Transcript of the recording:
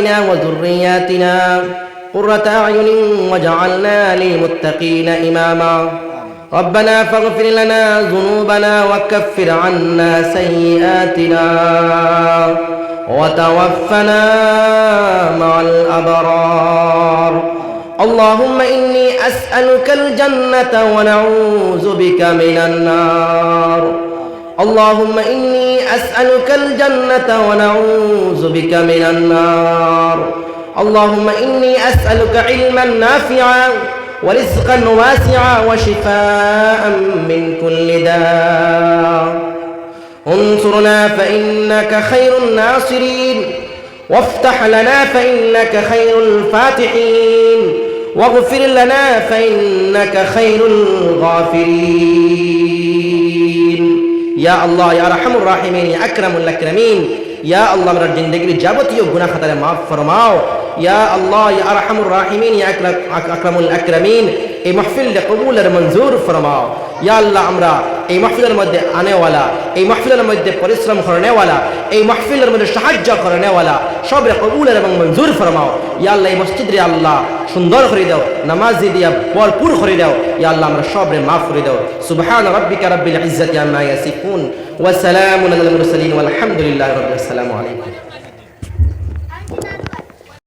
أزواجنا وذرياتنا قرة أعين واجعلنا للمتقين إماما ربنا فاغفر لنا ذنوبنا وكفر عنا سيئاتنا وتوفنا مع الأبرار اللهم إني أسألك الجنة ونعوذ بك من النار اللهم إني أسألك الجنة ونعوذ بك من النار اللهم إني أسألك علما نافعا ورزقا واسعا وشفاء من كل داء انصرنا فإنك خير الناصرين وافتح لنا فإنك خير الفاتحين واغفر لنا فإنك خير الغافرين يا الله يا أرحم الراحمين يا أكرم الأكرمين يا الله मेरा जिंदगी जाबतियो गुनाह खता माफ फरमाओ या अल्लाह या अरहमुर राहिमीन या अकरमुल अकरमीन এই মাহফিলটা কবুলের মঞ্জুর ফরমাও ইয়া আল্লাহ আমরা এই মাহফিলের মধ্যে আনেওয়ালা এই মাহফিলের মধ্যে পরিশ্রম করেনেওয়ালা এই মাহফিলের মধ্যে সাহায্য করেনেওয়ালা সবরে কবুলের এবং মঞ্জুর ফরমাও ইয়া আল্লাহ এই মসজিদে আল্লাহ সুন্দর করে দাও নামাজি দিয়া ভরপুর করে দাও ইয়া আল্লাহ আমরা সবরে মাফ করে দাও সুবহান রাব্বিকা রাব্বিল ইজ্জাতি আম্মা ইয়াসিফুন ওয়া সালামুন আলাল মুরসালিন ওয়াল হামদুলিল্লাহি রাব্বিল আলামিন।